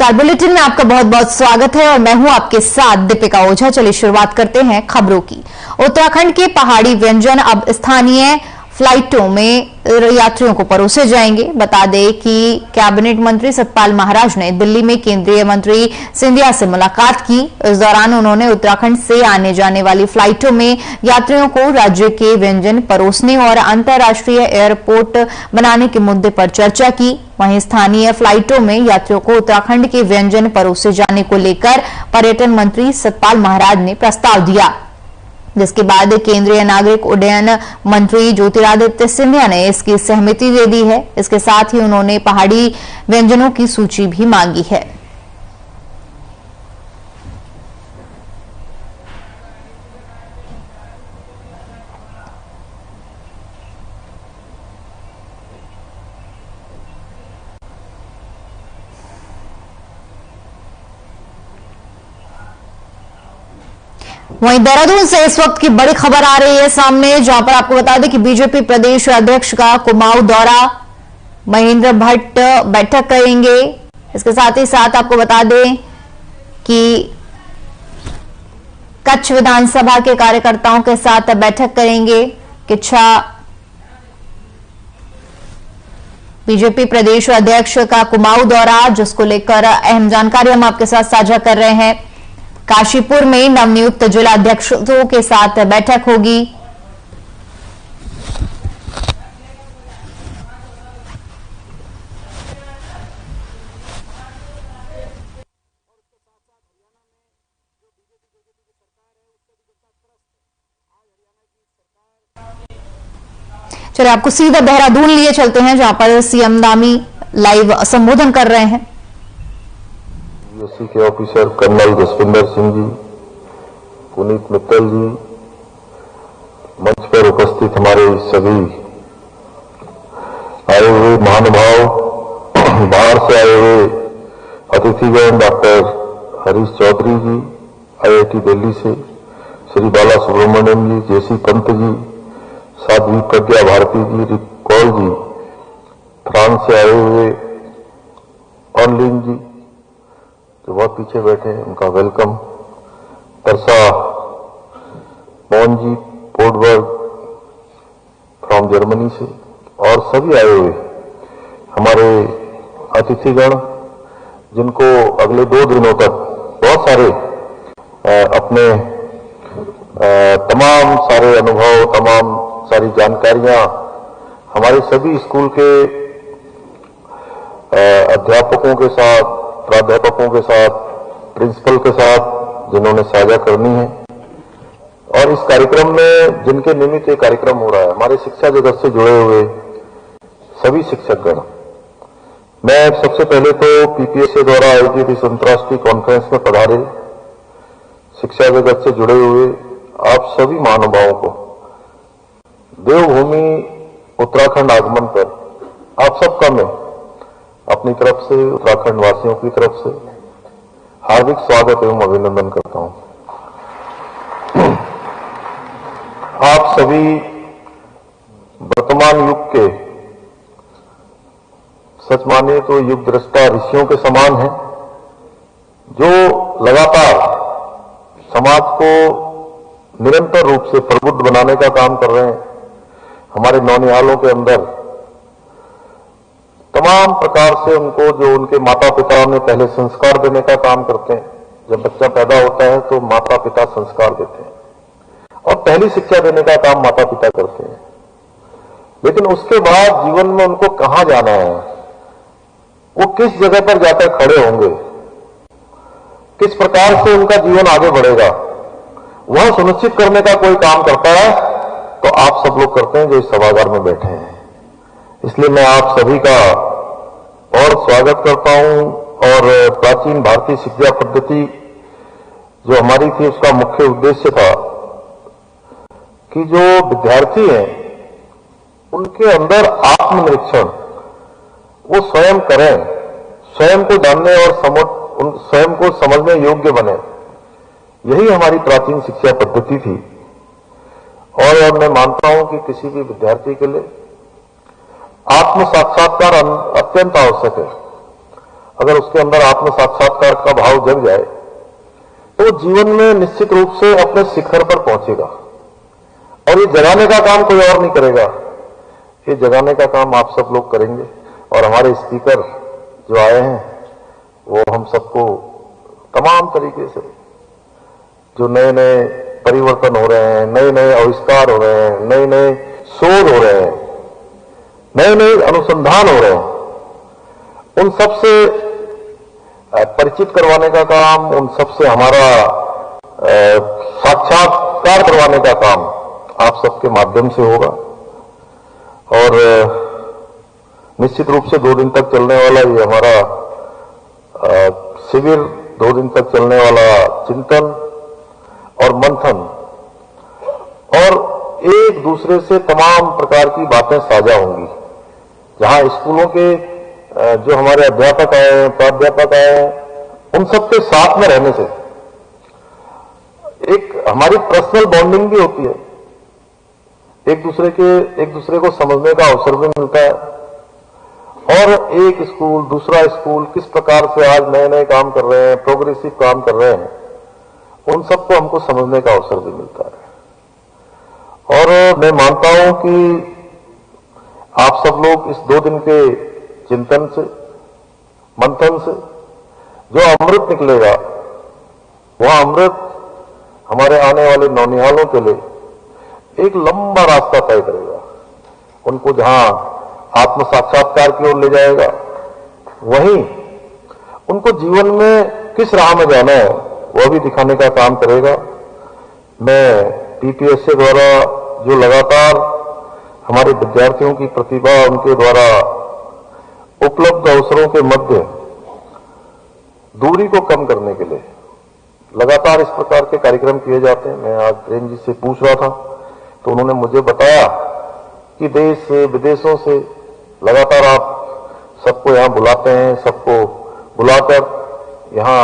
नमस्कार, बुलेटिन में आपका बहुत बहुत स्वागत है और मैं हूं आपके साथ दीपिका ओझा। चलिए शुरुआत करते हैं खबरों की। उत्तराखंड के पहाड़ी व्यंजन अब स्थानीय फ्लाइटों में यात्रियों को परोसे जाएंगे। बता दें कि कैबिनेट मंत्री सतपाल महाराज ने दिल्ली में केंद्रीय मंत्री सिंधिया से मुलाकात की। इस दौरान उन्होंने उत्तराखंड से आने जाने वाली फ्लाइटों में यात्रियों को राज्य के व्यंजन परोसने और अंतर्राष्ट्रीय एयरपोर्ट बनाने के मुद्दे पर चर्चा की। वहीं स्थानीय फ्लाइटों में यात्रियों को उत्तराखंड के व्यंजन परोसे जाने को लेकर पर्यटन मंत्री सतपाल महाराज ने प्रस्ताव दिया, जिसके बाद केंद्रीय नागरिक उड्डयन मंत्री ज्योतिरादित्य सिंधिया ने इसकी सहमति दे दी है। इसके साथ ही उन्होंने पहाड़ी व्यंजनों की सूची भी मांगी है। वहीं देहरादून से इस वक्त की बड़ी खबर आ रही है सामने, जहां पर आपको बता दें कि बीजेपी प्रदेश अध्यक्ष का कुमाऊं दौरा, महेंद्र भट्ट बैठक करेंगे। इसके साथ ही साथ आपको बता दें कि कच्छ विधानसभा के कार्यकर्ताओं के साथ बैठक करेंगे। किच्छा बीजेपी प्रदेश अध्यक्ष का कुमाऊं दौरा, जिसको लेकर अहम जानकारी हम आपके साथ साझा कर रहे हैं। काशीपुर में नवनियुक्त जिला अध्यक्षों के साथ बैठक होगी। चलिए आपको सीधा देहरादून लिए चलते हैं, जहां पर सीएम धामी लाइव संबोधन कर रहे हैं। यूएससी के ऑफिसर कर्नल जसविंदर सिंह जी, पुनीत मित्तल जी, मंच पर उपस्थित हमारे सभी आए हुए महानुभाव, बाहर से आए हुए अतिथिगण, डॉक्टर हरीश चौधरी जी आईआईटी दिल्ली से, श्री बाला सुब्रमण्यम जी, जेसी पंत जी, साध्वी प्रज्ञा भारती जी, रिक कौल जी, फ्रांस से आए हुए ऑनलिन जी जो बहुत पीछे बैठे हैं, उनका welcome. Parsa Mohan ji Portberg from Germany से, और सभी आए हुए हमारे अतिथिगण, जिनको अगले 2 दिनों तक बहुत सारे अपने तमाम सारे अनुभव, तमाम सारी जानकारियां हमारे सभी स्कूल के अध्यापकों के साथ, प्राध्यापकों के साथ, प्रिंसिपल के साथ जिन्होंने साझा करनी है। और इस कार्यक्रम में जिनके निमित्त ये कार्यक्रम हो रहा है, हमारे शिक्षा जगत से जुड़े हुए सभी शिक्षकगण। मैं सबसे पहले तो पीपीएससी द्वारा आयोजित इस अंतर्राष्ट्रीय कॉन्फ्रेंस में पधारे शिक्षा जगत से जुड़े हुए आप सभी महानुभावों को देवभूमि उत्तराखंड आगमन पर आप सबका मैं अपनी तरफ से, उत्तराखंड वासियों की तरफ से हार्दिक स्वागत एवं अभिनंदन करता हूं। आप सभी वर्तमान युग के, सच माने तो युग दृष्टा ऋषियों के समान हैं, जो लगातार समाज को निरंतर रूप से प्रबुद्ध बनाने का काम कर रहे हैं। हमारे नौनिहालों के अंदर तमाम प्रकार से उनको, जो उनके माता पिता ने पहले संस्कार देने का काम करते हैं। जब बच्चा पैदा होता है तो माता पिता संस्कार देते हैं और पहली शिक्षा देने का काम माता पिता करते हैं। लेकिन उसके बाद जीवन में उनको कहां जाना है, वो किस जगह पर जाकर खड़े होंगे, किस प्रकार से उनका जीवन आगे बढ़ेगा, वह सुनिश्चित करने का कोई काम करता है तो आप सब लोग करते हैं जो इस सभागार में बैठे हैं। इसलिए मैं आप सभी का और स्वागत करता हूं। और प्राचीन भारतीय शिक्षा पद्धति जो हमारी थी, उसका मुख्य उद्देश्य था कि जो विद्यार्थी हैं उनके अंदर आत्मनिरीक्षण वो स्वयं करें, स्वयं को जानने और स्वयं को समझने योग्य बने। यही हमारी प्राचीन शिक्षा पद्धति थी। और मैं मानता हूं कि किसी भी विद्यार्थी के लिए आत्म साक्षात्कार अत्यंत आवश्यक है। अगर उसके अंदर आत्म साक्षात्कार का भाव जग जाए तो जीवन में निश्चित रूप से अपने शिखर पर पहुंचेगा। और ये जगाने का काम कोई और नहीं करेगा, ये जगाने का काम आप सब लोग करेंगे। और हमारे स्पीकर जो आए हैं वो हम सबको तमाम तरीके से जो नए नए परिवर्तन हो रहे हैं, नए नए आविष्कार हो रहे हैं, नए नए शोध हो रहे हैं, नए नए अनुसंधान हो रहे हैं, उन सब से परिचित करवाने का काम, उन सब से हमारा साक्षात्कार करवाने का काम आप सबके माध्यम से होगा। और निश्चित रूप से 2 दिन तक चलने वाला ये हमारा शिविर, 2 दिन तक चलने वाला चिंतन और मंथन, और एक दूसरे से तमाम प्रकार की बातें साझा होंगी। जहां स्कूलों के जो हमारे अध्यापक आए हैं, प्राध्यापक आए हैं, उन सबके साथ में रहने से एक हमारी पर्सनल बॉन्डिंग भी होती है, एक दूसरे को समझने का अवसर भी मिलता है। और एक स्कूल दूसरा स्कूल किस प्रकार से आज नए नए काम कर रहे हैं, प्रोग्रेसिव काम कर रहे हैं, उन सबको हमको समझने का अवसर भी मिलता है। और मैं मानता हूं कि आप सब लोग इस 2 दिन के चिंतन से, मंथन से जो अमृत निकलेगा, वह अमृत हमारे आने वाले नौनिहालों के लिए एक लंबा रास्ता तय करेगा। उनको जहां आत्म साक्षात्कार की ओर ले जाएगा, वहीं उनको जीवन में किस राह में जाना है वह भी दिखाने का काम करेगा। मैं पीपीएससी द्वारा जो लगातार हमारे विद्यार्थियों की प्रतिभा, उनके द्वारा उपलब्ध अवसरों के मध्य दूरी को कम करने के लिए लगातार इस प्रकार के कार्यक्रम किए जाते हैं। मैं आज प्रेम जी से पूछ रहा था तो उन्होंने मुझे बताया कि देश से विदेशों से लगातार आप सबको यहां बुलाते हैं, सबको बुलाकर यहां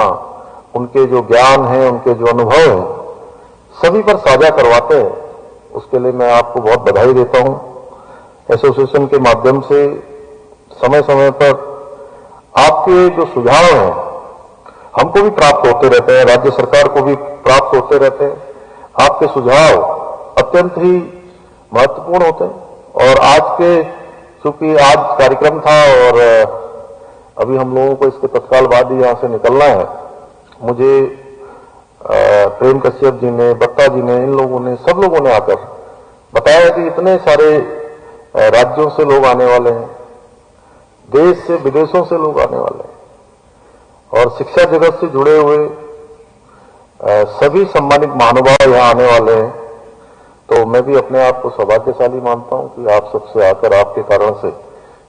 उनके जो ज्ञान है, उनके जो अनुभव हैं, सभी पर साझा करवाते हैं। उसके लिए मैं आपको बहुत बधाई देता हूं। एसोसिएशन के माध्यम से समय समय पर आपके जो सुझाव हैं हमको भी प्राप्त होते रहते हैं, राज्य सरकार को भी प्राप्त होते रहते हैं। आपके सुझाव अत्यंत ही महत्वपूर्ण होते हैं। और आज के, चूंकि आज कार्यक्रम था और अभी हम लोगों को इसके तत्काल बाद ही यहां से निकलना है, मुझे प्रेम कश्यप जी ने, बत्ता जी ने, इन लोगों ने, सब लोगों ने आकर बताया कि इतने सारे राज्यों से लोग आने वाले हैं, देश से विदेशों से लोग आने वाले हैं, और शिक्षा जगत से जुड़े हुए सभी सम्मानित महानुभाव यहां आने वाले हैं। तो मैं भी अपने आप को सौभाग्यशाली मानता हूं कि आप सबसे आकर, आपके कारण से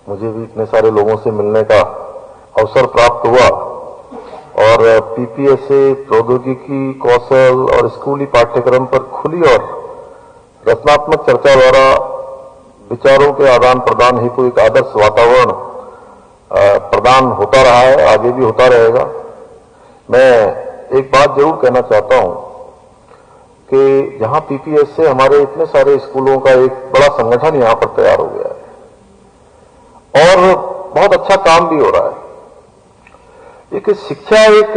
मुझे भी इतने सारे लोगों से मिलने का अवसर प्राप्त हुआ। और पीपीएससी, प्रौद्योगिकी, कौशल और स्कूली पाठ्यक्रम पर खुली और रचनात्मक चर्चा द्वारा विचारों के आदान प्रदान हेतु एक आदर्श वातावरण प्रदान होता रहा है, आगे भी होता रहेगा। मैं एक बात जरूर कहना चाहता हूं कि जहां पीपीएस से हमारे इतने सारे स्कूलों का एक बड़ा संगठन यहां पर तैयार हो गया है और बहुत अच्छा काम भी हो रहा है। लेकिन शिक्षा एक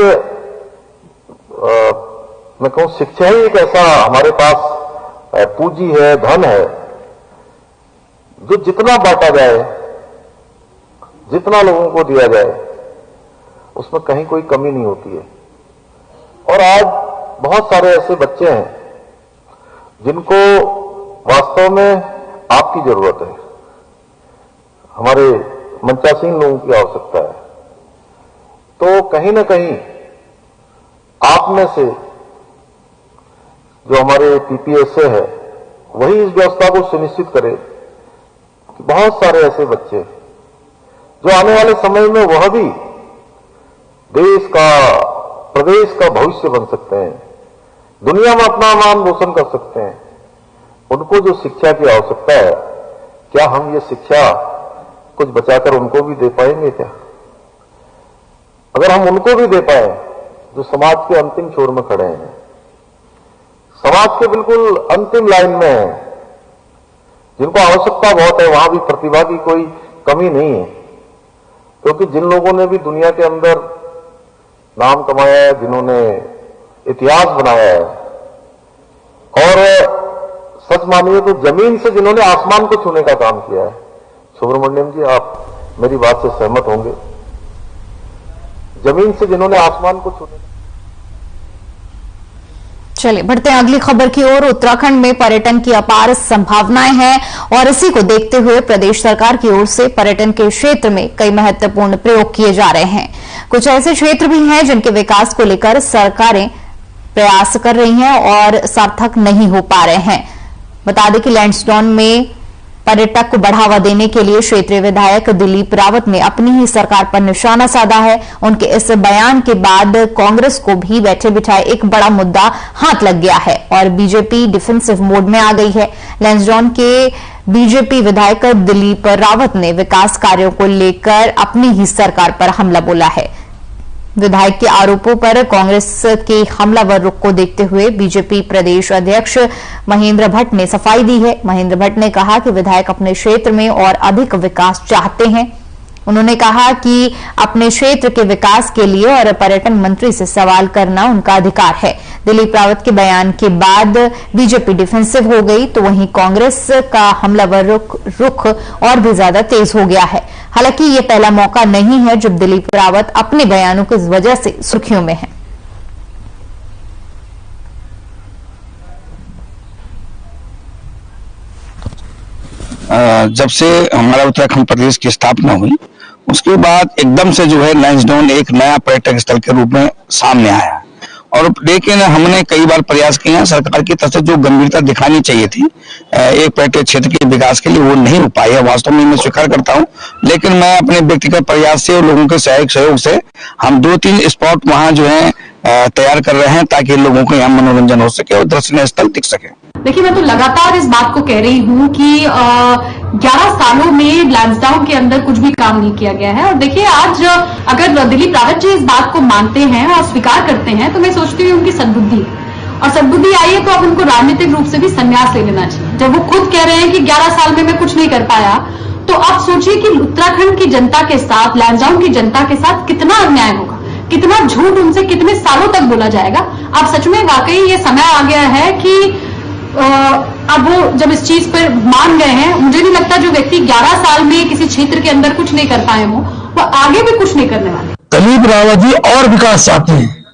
मैं कहूं, शिक्षा ही एक ऐसा हमारे पास पूंजी है, धन है, जो जितना बांटा जाए, जितना लोगों को दिया जाए, उसमें कहीं कोई कमी नहीं होती है। और आज बहुत सारे ऐसे बच्चे हैं जिनको वास्तव में आपकी जरूरत है, हमारे मंचासीन लोगों की आवश्यकता है। तो कहीं ना कहीं आप में से जो हमारे पीपीएस से है, वही इस व्यवस्था को सुनिश्चित करे कि बहुत सारे ऐसे बच्चे जो आने वाले समय में वह भी देश का, प्रदेश का भविष्य बन सकते हैं, दुनिया में अपना नाम रोशन कर सकते हैं, उनको जो शिक्षा की आवश्यकता है, क्या हम ये शिक्षा कुछ बचाकर उनको भी दे पाएंगे क्या? अगर हम उनको भी दे पाए जो समाज के अंतिम छोर में खड़े हैं, समाज के बिल्कुल अंतिम लाइन में हैं, जिनको आवश्यकता बहुत है, वहां भी प्रतिभा की कोई कमी नहीं है, क्योंकि जिन लोगों ने भी दुनिया के अंदर नाम कमाया है, जिन्होंने इतिहास बनाया है, और सच मानिए तो जमीन से जिन्होंने आसमान को छूने का काम किया है, सुब्रमण्यम जी आप मेरी बात से सहमत होंगे, जमीन से जिन्होंने आसमान को छूने। चलिए बढ़ते हैं अगली खबर की ओर। उत्तराखंड में पर्यटन की अपार संभावनाएं हैं और इसी को देखते हुए प्रदेश सरकार की ओर से पर्यटन के क्षेत्र में कई महत्वपूर्ण प्रयोग किए जा रहे हैं। कुछ ऐसे क्षेत्र भी हैं जिनके विकास को लेकर सरकारें प्रयास कर रही हैं और सार्थक नहीं हो पा रहे हैं। बता दें कि लैंसडाउन में पर्यटक को बढ़ावा देने के लिए क्षेत्रीय विधायक दिलीप रावत ने अपनी ही सरकार पर निशाना साधा है। उनके इस बयान के बाद कांग्रेस को भी बैठे बिठाए एक बड़ा मुद्दा हाथ लग गया है और बीजेपी डिफेंसिव मोड में आ गई है। लैंसडाउन के बीजेपी विधायक दिलीप रावत ने विकास कार्यों को लेकर अपनी ही सरकार पर हमला बोला है। विधायक के आरोपों पर कांग्रेस के हमलावर रुख को देखते हुए बीजेपी प्रदेश अध्यक्ष महेंद्र भट्ट ने सफाई दी है। महेंद्र भट्ट ने कहा कि विधायक अपने क्षेत्र में और अधिक विकास चाहते हैं। उन्होंने कहा कि अपने क्षेत्र के विकास के लिए और पर्यटन मंत्री से सवाल करना उनका अधिकार है। दिलीप रावत के बयान के बाद बीजेपी डिफेंसिव हो गई तो वहीं कांग्रेस का हमलावर रुख और भी ज्यादा तेज हो गया है। हालांकि ये पहला मौका नहीं है जब दिलीप रावत अपने बयानों की वजह से सुर्खियों में है। जब से हमारा उत्तराखंड प्रदेश की स्थापना हुई उसके बाद एकदम से जो है लैंसडाउन एक नया पर्यटक स्थल के रूप में सामने आया और लेकिन हमने कई बार प्रयास किए हैं। सरकार की तरफ से जो गंभीरता दिखानी चाहिए थी एक पर्यटक क्षेत्र के विकास के लिए वो नहीं हो पाई है। वास्तव में मैं स्वीकार करता हूं, लेकिन मैं अपने व्यक्तिगत प्रयास से और लोगों के सहयोग से हम 2-3 स्पॉट वहां जो है तैयार कर रहे हैं ताकि लोगों को यहाँ मनोरंजन हो सके और दर्शनीय स्थल दिख सके। देखिए, मैं तो लगातार इस बात को कह रही हूँ कि 11 सालों में लैंसडाउन के अंदर कुछ भी काम नहीं किया गया है। और देखिए, आज अगर दिलीप रावत जी इस बात को मानते हैं और स्वीकार करते हैं तो मैं सोचती हूँ उनकी सद्बुद्धि और सद्बुद्धि आई है तो अब उनको राजनीतिक रूप से भी संन्यास ले लेना चाहिए। जब वो खुद कह रहे हैं कि 11 साल में मैं कुछ नहीं कर पाया, तो आप सोचिए कि उत्तराखंड की जनता के साथ, लैंसडाउन की जनता के साथ कितना अन्याय होगा, कितना झूठ उनसे कितने सालों तक बोला जाएगा। अब सच में वाकई ये समय आ गया है कि अब वो जब इस चीज पर मान गए हैं, मुझे नहीं लगता जो व्यक्ति 11 साल में किसी क्षेत्र के अंदर कुछ नहीं कर पाए हो वो आगे भी कुछ नहीं करने वाले। दिलीप रावत जी और विकास चाहते हैं,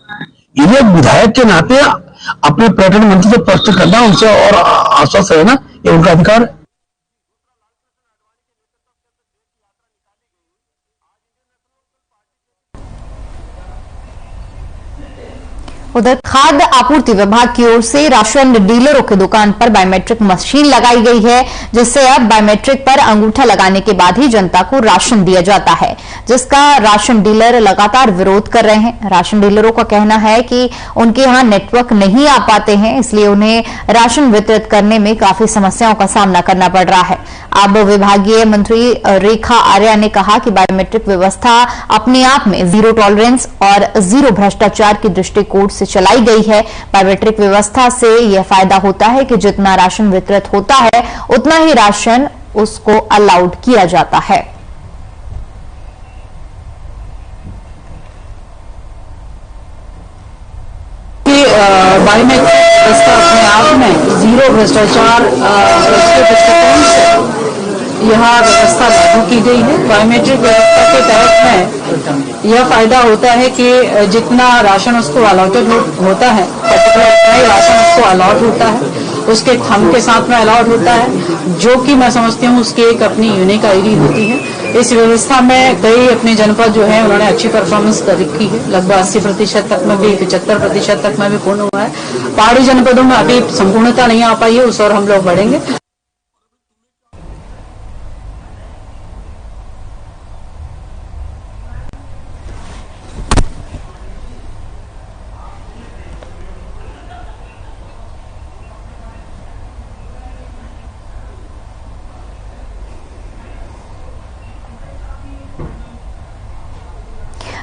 इन्हें विधायक के नाते अपने पर्यटन मंत्री से प्रश्न करना, उनसे और आश्वस्त रहना ये उनका अधिकार है। उधर खाद्य आपूर्ति विभाग की ओर से राशन डीलरों की दुकान पर बायोमेट्रिक मशीन लगाई गई है, जिससे अब बायोमेट्रिक पर अंगूठा लगाने के बाद ही जनता को राशन दिया जाता है, जिसका राशन डीलर लगातार विरोध कर रहे हैं। राशन डीलरों का कहना है कि उनके यहां नेटवर्क नहीं आ पाते हैं, इसलिए उन्हें राशन वितरित करने में काफी समस्याओं का सामना करना पड़ रहा है। अब विभागीय मंत्री रेखा आर्या ने कहा कि बायोमेट्रिक व्यवस्था अपने आप में जीरो टॉलरेंस और जीरो भ्रष्टाचार की दृष्टिकोण से चलाई गई है। बायोमेट्रिक व्यवस्था से यह फायदा होता है कि जितना राशन वितरित होता है उतना ही राशन उसको अलाउड किया जाता है। बायोमेट्रिक व्यवस्था अपने आप में जीरो भ्रष्टाचार उसके दृष्टिकोण से यह व्यवस्था लागू की गई है। बायोमेट्रिक व्यवस्था के तहत में यह फायदा होता है कि जितना राशन उसको अलॉटेड होता है, पर्टिकुलर उतना ही राशन उसको अलॉट होता है, उसके थंब के साथ में अलॉट होता है, जो कि मैं समझती हूँ उसकी एक अपनी यूनिक आईडी होती है। इस व्यवस्था में कई अपने जनपद जो है उन्होंने अच्छी परफॉर्मेंस कर रखी है, लगभग 80% तक में भी, 75% तक में भी पूर्ण हुआ है। पहाड़ी जनपदों में अभी संपूर्णता नहीं आ पाई है, उस और हम लोग बढ़ेंगे।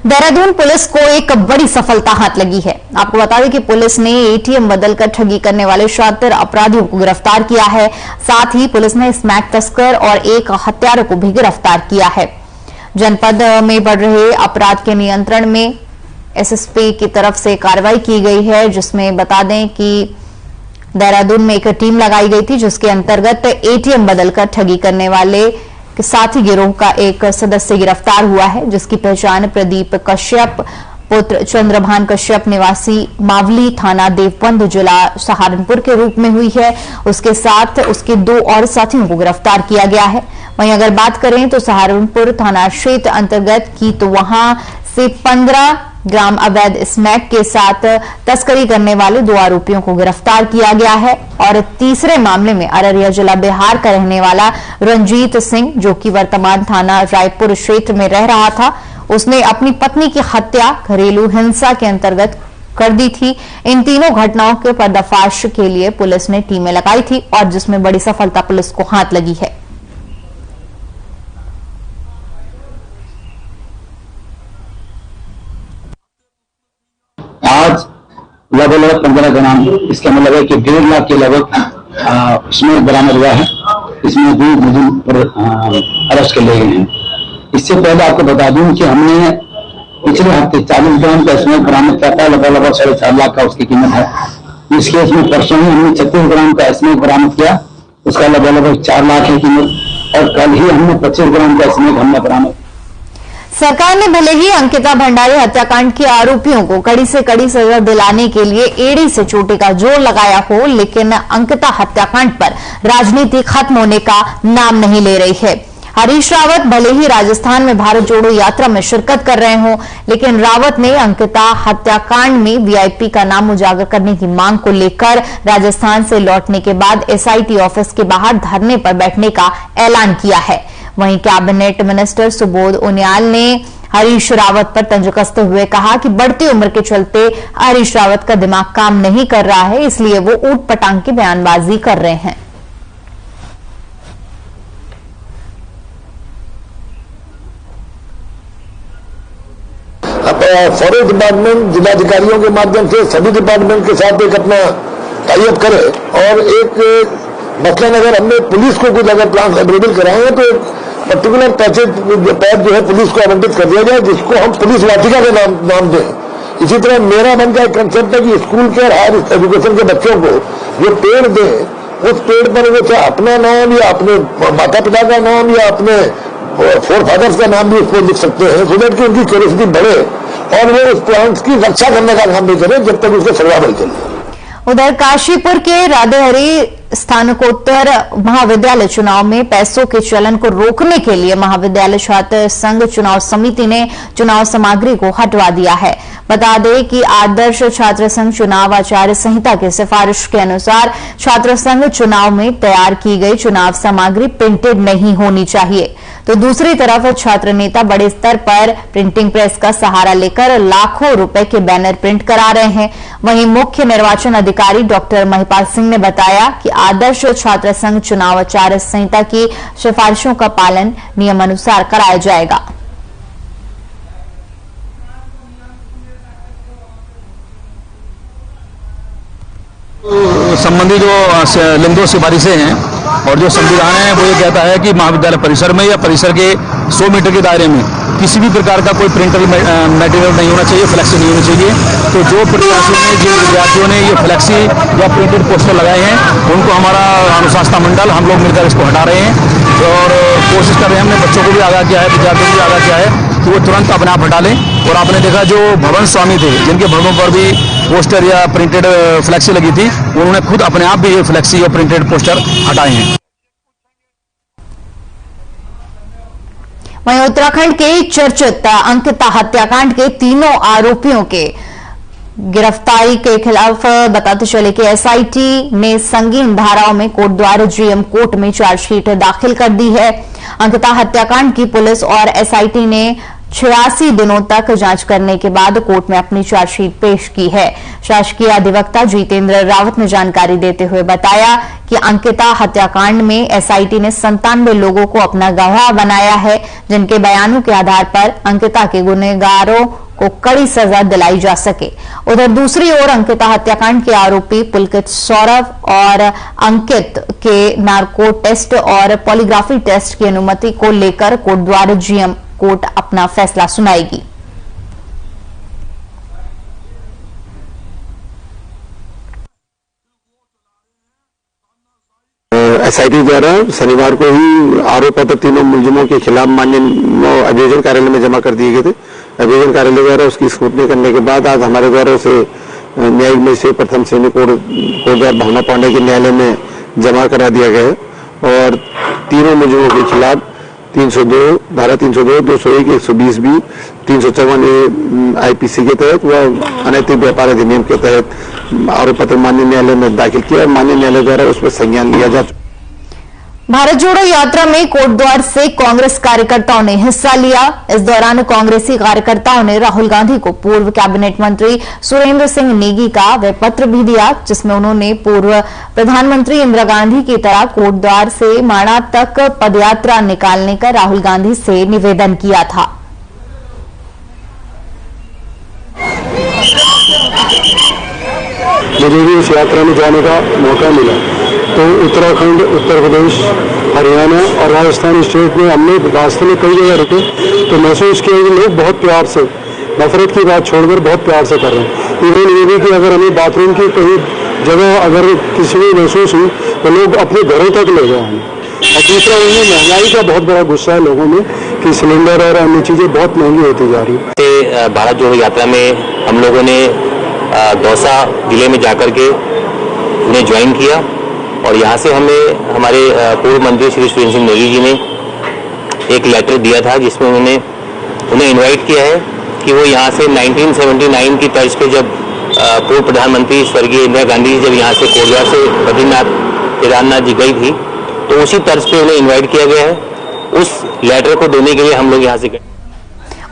देहरादून पुलिस को एक बड़ी सफलता हाथ लगी है। आपको बता दें कि पुलिस ने एटीएम बदलकर ठगी करने वाले शातिर अपराधियों को गिरफ्तार किया है। साथ ही पुलिस ने स्मैक तस्कर और एक हत्यारे को भी गिरफ्तार किया है। जनपद में बढ़ रहे अपराध के नियंत्रण में एसएसपी की तरफ से कार्रवाई की गई है, जिसमें बता दें कि देहरादून में एक टीम लगाई गई थी, जिसके अंतर्गत एटीएम बदलकर ठगी करने वाले के साथी गिरोह का एक सदस्य गिरफ्तार हुआ है, जिसकी पहचान प्रदीप कश्यप पुत्र चंद्रभान कश्यप निवासी मावली थाना देवबंद जिला सहारनपुर के रूप में हुई है। उसके साथ उसके 2 और साथियों को गिरफ्तार किया गया है। वहीं अगर बात करें तो सहारनपुर थाना क्षेत्र अंतर्गत की तो वहां से 15 ग्राम अवैध स्मैक के साथ तस्करी करने वाले 2 आरोपियों को गिरफ्तार किया गया है और तीसरे मामले में अररिया जिला बिहार का रहने वाला रंजीत सिंह, जो कि वर्तमान थाना रायपुर क्षेत्र में रह रहा था, उसने अपनी पत्नी की हत्या घरेलू हिंसा के अंतर्गत कर दी थी। इन तीनों घटनाओं के पर्दाफाश के लिए पुलिस ने टीमें लगाई थी और जिसमें बड़ी सफलता पुलिस को हाथ लगी है। आज लगभग 15 ग्राम, इसका मतलब है कि 1.5 लाख के लगभग इसमें बरामद हुआ है। इसमें 2 मुलजिम पर अरेस्ट कर लिए गए हैं। इससे पहले आपको बता दूं कि हमने पिछले हफ्ते 40 ग्राम का इसमें बरामद किया था, लगभग 4.5 लाख का उसकी कीमत है। इस केस में परसों ही हमने 36 ग्राम का इसमें बरामद किया, उसका लगभग 4 लाख की कीमत, और कल ही हमने 25 ग्राम का इसमें हमने बरामद। सरकार ने भले ही अंकिता भंडारी हत्याकांड के आरोपियों को कड़ी से कड़ी सजा दिलाने के लिए एड़ी से चोटी का जोर लगाया हो, लेकिन अंकिता हत्याकांड पर राजनीति खत्म होने का नाम नहीं ले रही है। हरीश रावत भले ही राजस्थान में भारत जोड़ो यात्रा में शिरकत कर रहे हों, लेकिन रावत ने अंकिता हत्याकांड में वीआईपी का नाम उजागर करने की मांग को लेकर राजस्थान से लौटने के बाद एसआईटी ऑफिस के बाहर धरने पर बैठने का ऐलान किया है। वहीं कैबिनेट मिनिस्टर सुबोध उनियाल ने हरीश रावत पर तंज कसते हुए कहा कि बढ़ती उम्र के चलते हरीश रावत का दिमाग काम नहीं कर रहा है, इसलिए वो ऊट पटांग की बयानबाजी कर रहे हैं। फॉरेस्ट डिपार्टमेंट जिलाधिकारियों के माध्यम से सभी डिपार्टमेंट के साथ एक अपना टाइप करे और एक मसलन अगर हमने पुलिस को कुछ अगर प्लान अवेलेबल कराए हैं तो पर्टिकुलर पैड जो है पुलिस को आवंटित कर दिया जाए, जिसको हम पुलिस वाटिका का नाम दें। इसी तरह मेरा मन का एक कंसेप्ट है कि स्कूल के और हायर एजुकेशन के बच्चों को जो पेड़ दें, उस पेड़ पर वो चाहे अपना नाम या अपने माता पिता का नाम या अपने फोर फादर्स का नाम भी उसको लिख सकते हैं, सो दैट कि उनकी क्यूरियोसिटी बढ़े और वो उस प्लांट्स की रक्षा करने का काम भी करें जब तक उसके सर्वाइवल के लिए। उधर काशीपुर के राधेहरी स्थानकोत्तर महाविद्यालय चुनाव में पैसों के चलन को रोकने के लिए महाविद्यालय छात्र संघ चुनाव समिति ने चुनाव सामग्री को हटवा दिया है। बता दें कि आदर्श छात्र संघ चुनाव आचार संहिता की सिफारिश के अनुसार छात्र संघ चुनाव में तैयार की गई चुनाव सामग्री प्रिंटेड नहीं होनी चाहिए, तो दूसरी तरफ छात्र नेता बड़े स्तर पर प्रिंटिंग प्रेस का सहारा लेकर लाखों रुपए के बैनर प्रिंट करा रहे हैं। वहीं मुख्य निर्वाचन अधिकारी डॉक्टर महिपाल सिंह ने बताया कि आदर्श छात्र संघ चुनाव आचार संहिता की सिफारिशों का पालन नियमानुसार कराया जाएगा। संबंधी जो लिंदो सिफारिशें हैं और जो संविधान है वो ये कहता है कि महाविद्यालय परिसर में या परिसर के 100 मीटर के दायरे में किसी भी प्रकार का कोई प्रिंटर मटेरियल नहीं होना चाहिए, फ्लैक्सी नहीं होनी चाहिए। तो जो प्रत्याशियों ने, जिन विद्यार्थियों ने ये फ्लैक्सी या प्रिंटेड पोस्टर लगाए हैं, उनको हमारा अनुशासन मंडल हम लोग मिलकर इसको हटा रहे हैं और कोशिश कर रहे हैं। हमने बच्चों को भी आगाह किया है, विद्यार्थियों को भी आगाह किया है कि वो तुरंत अपने आप हटा लें। और आपने देखा जो भवन स्वामी थे, जिनके भवनों पर भी पोस्टर या प्रिंटेड फ्लैक्सी लगी थी, उन्होंने खुद अपने आप भी ये फ्लैक्सी या प्रिंटेड पोस्टर हटाए हैं। वहीं उत्तराखंड के चर्चित अंकिता हत्याकांड के तीनों आरोपियों के गिरफ्तारी के खिलाफ बताते चले कि एसआईटी ने संगीन धाराओं में कोटद्वार जीएम कोर्ट में चार्जशीट दाखिल कर दी है। अंकिता हत्याकांड की पुलिस और एसआईटी ने 86 दिनों तक जांच करने के बाद कोर्ट में अपनी चार्जशीट पेश की है। शासकीय अधिवक्ता जितेंद्र रावत ने जानकारी देते हुए बताया कि अंकिता हत्याकांड में एसआईटी ने 97 लोगों को अपना गवाह बनाया है, जिनके बयानों के आधार पर अंकिता के गुनहगारों को कड़ी सजा दिलाई जा सके। उधर दूसरी ओर अंकिता हत्याकांड के आरोपी पुलकित सौरभ और अंकित के नार्को टेस्ट और पॉलीग्राफी टेस्ट की अनुमति को लेकर कोटद्वार जीएम कोर्ट अपना फैसला सुनाएगी। एसआईटी द्वारा शनिवार को ही आरोप पत्र तीनों मुलजिमों के खिलाफ माननीय अभियोजन कार्यालय में जमा कर दिए गए थे। अभियोजन कार्यालय द्वारा उसकी स्क्रूटनी करने के बाद आज हमारे द्वारा उसे न्यायिक मजिस्ट्रेट प्रथम श्रेणी कोर्ट भावना पांडे के न्यायालय में जमा करा दिया गया है और तीनों मुलजिमों के खिलाफ 302 धारा 302, 201, 120B, 354 आईपीसी के तहत व अनैतिक व्यापार अधिनियम के तहत आरोप पत्र माननीय न्यायालय में दाखिल किया और माननीय न्यायालय द्वारा उस पर संज्ञान लिया जा चुका। भारत जोड़ो यात्रा में कोटद्वार से कांग्रेस कार्यकर्ताओं ने हिस्सा लिया। इस दौरान कांग्रेसी कार्यकर्ताओं ने राहुल गांधी को पूर्व कैबिनेट मंत्री सुरेंद्र सिंह नेगी का वे पत्र भी दिया, जिसमें उन्होंने पूर्व प्रधानमंत्री इंदिरा गांधी की तरह कोटद्वार से माणा तक पदयात्रा निकालने का राहुल गांधी से निवेदन किया था। मुझे भी इस यात्रा में जाने का मौका मिला तो उत्तराखंड, उत्तर प्रदेश, हरियाणा और राजस्थान स्टेट में हमने रास्ते में कई जगह रुके तो महसूस किया कि लोग बहुत प्यार से, नफरत की बात छोड़कर बहुत प्यार से कर रहे हैं। इवन ये भी कि अगर हमें बाथरूम की कहीं जगह अगर किसी में महसूस हुई तो लोग अपने घरों तक ले गए हमें। और दूसरा उनमें महंगाई का बहुत बड़ा गुस्सा है लोगों में कि सिलेंडर और अन्य चीजें बहुत महंगी होती जा रही है। भारत जोड़ो यात्रा में हम लोगों ने दौसा जिले में जाकर के उन्हें ज्वाइन किया और यहाँ से हमें हमारे पूर्व मंत्री श्री सुरेंद्र सिंह नेगी जी ने एक लेटर दिया था जिसमें उन्हें इनवाइट किया है कि वो यहाँ से 1979 की तर्ज पे जब पूर्व प्रधानमंत्री स्वर्गीय इंदिरा गांधी जब यहाँ से कोटद्वार से बद्रीनाथ केदारनाथ जी गई थी तो उसी तर्ज पे उन्हें इन्वाइट किया गया है। उस लेटर को देने के लिए हम लोग यहाँ से गए।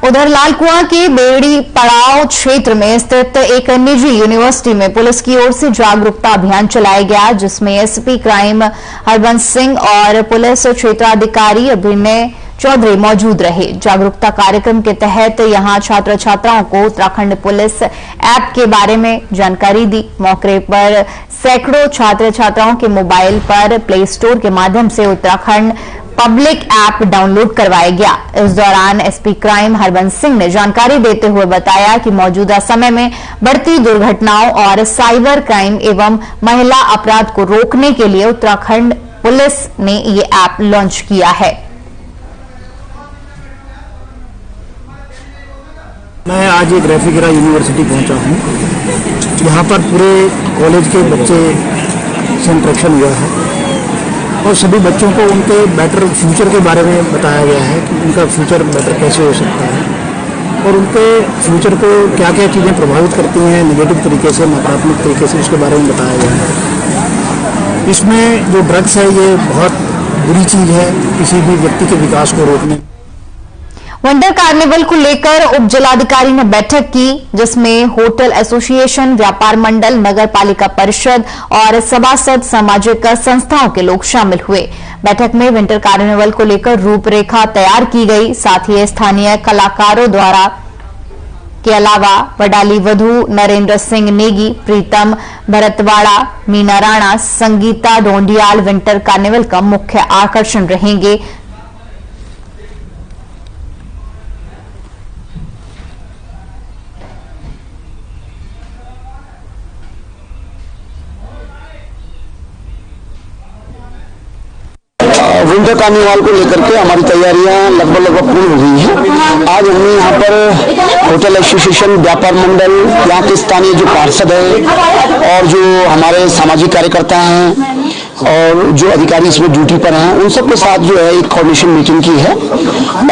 उधर लालकुआं के बेड़ी पड़ाव क्षेत्र में स्थित एक निजी यूनिवर्सिटी में पुलिस की ओर से जागरूकता अभियान चलाया गया, जिसमें एसपी क्राइम हरबंस सिंह और पुलिस क्षेत्राधिकारी अभिनय चौधरी मौजूद रहे। जागरूकता कार्यक्रम के तहत यहां छात्र छात्राओं को उत्तराखंड पुलिस ऐप के बारे में जानकारी दी। मौके पर सैकड़ों छात्र छात्राओं के मोबाइल पर प्ले स्टोर के माध्यम से उत्तराखंड पब्लिक ऐप डाउनलोड करवाया गया। इस दौरान एसपी क्राइम हरबंस सिंह ने जानकारी देते हुए बताया कि मौजूदा समय में बढ़ती दुर्घटनाओं और साइबर क्राइम एवं महिला अपराध को रोकने के लिए उत्तराखंड पुलिस ने ये ऐप लॉन्च किया है। मैं आज एक रैफिगरा यूनिवर्सिटी पहुंचा हूं। यहाँ पर पूरे कॉलेज के बच्चे से इंटरेक्शन हुआ है और सभी बच्चों को उनके बेटर फ्यूचर के बारे में बताया गया है कि उनका फ्यूचर बेटर कैसे हो सकता है और उनके फ्यूचर को क्या क्या चीज़ें प्रभावित करती हैं नेगेटिव तरीके से, नकारात्मक तरीके से, उसके बारे में बताया गया है। इसमें जो ड्रग्स है ये बहुत बुरी चीज़ है किसी भी व्यक्ति के विकास को रोकने। विंटर कार्निवल को लेकर उप जिलाधिकारी ने बैठक की, जिसमें होटल एसोसिएशन, व्यापार मंडल, नगर पालिका परिषद और सभासद सामाजिक संस्थाओं के लोग शामिल हुए। बैठक में विंटर कार्निवल को लेकर रूपरेखा तैयार की गई। साथ ही स्थानीय कलाकारों द्वारा के अलावा वडाली वधु नरेंद्र सिंह नेगी, प्रीतम भरतवाड़ा, मीना राणा, संगीता डोंडियाल विंटर कार्निवल का मुख्य आकर्षण रहेंगे। विंटर कार्निवाल को लेकर के हमारी तैयारियां लगभग पूर्ण हुई हैं। आज हमने यहाँ पर होटल एसोसिएशन, व्यापार मंडल, यहाँ के स्थानीय जो पार्षद है और जो हमारे सामाजिक कार्यकर्ता हैं और जो अधिकारी इसमें ड्यूटी पर हैं, उन सब के साथ जो है एक कोऑर्डिनेशन मीटिंग की है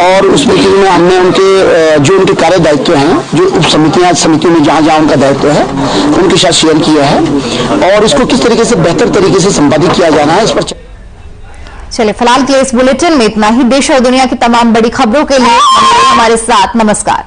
और उस मीटिंग में हमने उनके कार्य दायित्व हैं, जो उप समितियों में जहाँ जहाँ उनका दायित्व है उनके साथ शेयर किया है और इसको किस तरीके से बेहतर तरीके से संपादित किया जाना है इस पर। चलिए, फिलहाल के लिए इस बुलेटिन में इतना ही। देश और दुनिया की तमाम बड़ी खबरों के लिए हमारे साथ नमस्कार।